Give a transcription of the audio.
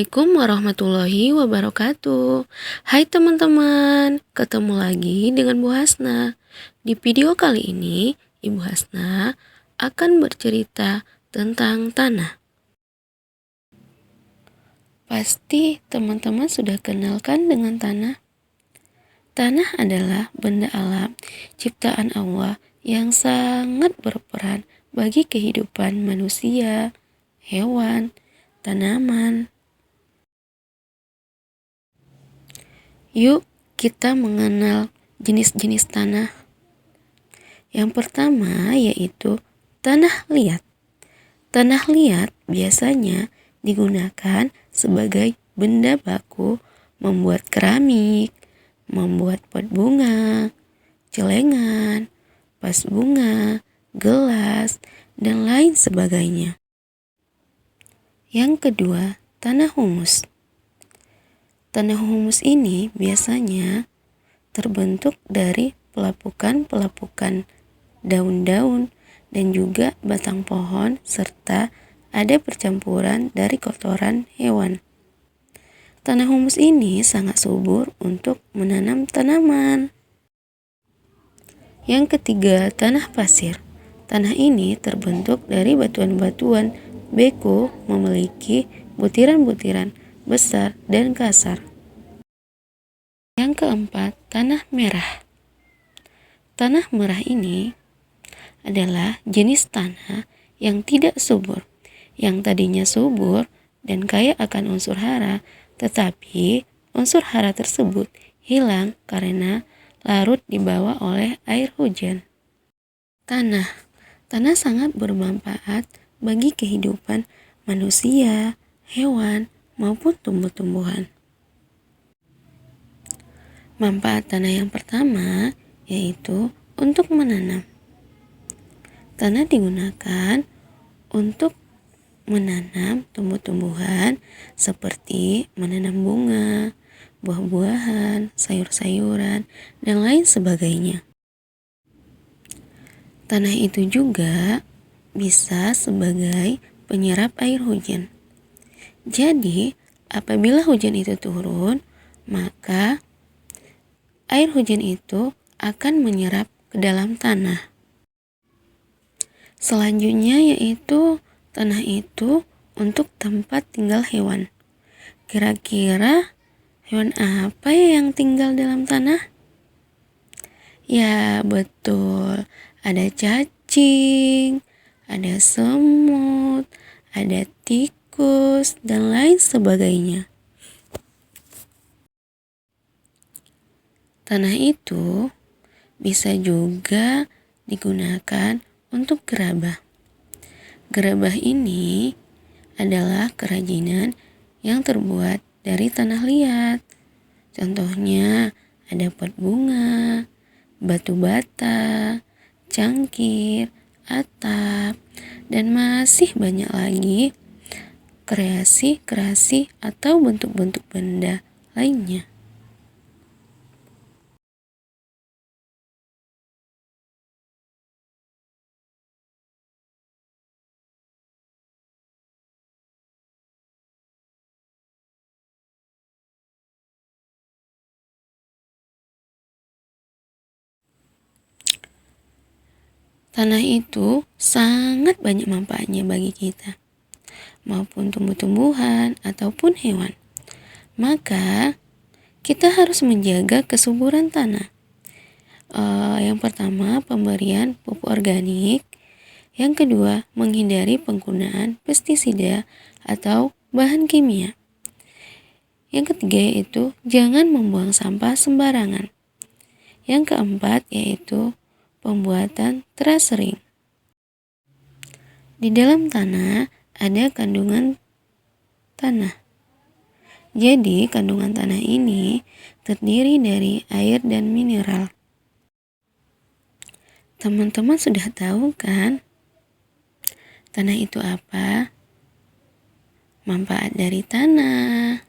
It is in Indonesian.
Assalamualaikum warahmatullahi wabarakatuh. Hai teman-teman, ketemu lagi dengan Bu Hasna. Di video kali ini, Ibu Hasna akan bercerita tentang tanah. Pasti teman-teman sudah kenalkan dengan tanah. Tanah adalah benda alam ciptaan Allah yang sangat berperan bagi kehidupan manusia, hewan, tanaman. Yuk kita mengenal jenis-jenis tanah. Yang pertama yaitu tanah liat. Tanah liat biasanya digunakan sebagai benda baku membuat keramik, membuat pot bunga, celengan, vas bunga, gelas, dan lain sebagainya. Yang kedua, tanah humus. Tanah humus ini biasanya terbentuk dari pelapukan-pelapukan daun-daun dan juga batang pohon serta ada percampuran dari kotoran hewan. Tanah humus ini sangat subur untuk menanam tanaman. Yang ketiga, tanah pasir. Tanah ini terbentuk dari batuan-batuan beko memiliki butiran-butiran besar dan kasar. Yang keempat, tanah merah. Tanah merah ini adalah jenis tanah yang tidak subur, yang tadinya subur dan kaya akan unsur hara, tetapi unsur hara tersebut hilang karena larut dibawa oleh air hujan. Tanah sangat bermanfaat bagi kehidupan manusia, hewan, maupun tumbuh-tumbuhan. Manfaat tanah yang pertama yaitu untuk menanam. Tanah digunakan untuk menanam tumbuh-tumbuhan seperti menanam bunga, buah-buahan, sayur-sayuran, dan lain sebagainya. Tanah itu juga bisa sebagai penyerap air hujan. Jadi, apabila hujan itu turun, maka air hujan itu akan menyerap ke dalam tanah. Selanjutnya yaitu tanah itu untuk tempat tinggal hewan. Kira-kira hewan apa yang tinggal dalam tanah? Ya, betul. Ada cacing, ada semut, ada tikus, dan lain sebagainya. Tanah itu bisa juga digunakan untuk gerabah. Gerabah ini adalah kerajinan yang terbuat dari tanah liat. Contohnya ada pot bunga, batu bata, cangkir, atap, dan masih banyak lagi kreasi-kreasi atau bentuk-bentuk benda lainnya. Tanah itu sangat banyak manfaatnya bagi kita, maupun tumbuh-tumbuhan ataupun hewan. Maka kita harus menjaga kesuburan tanah. Yang pertama, pemberian pupuk organik. Yang kedua, menghindari penggunaan pestisida atau bahan kimia. Yang ketiga yaitu jangan membuang sampah sembarangan. Yang keempat yaitu pembuatan terasering. Di dalam tanah ada kandungan tanah. Jadi kandungan tanah ini terdiri dari air dan mineral. Teman-teman sudah tahu kan tanah itu apa? Manfaat dari tanah.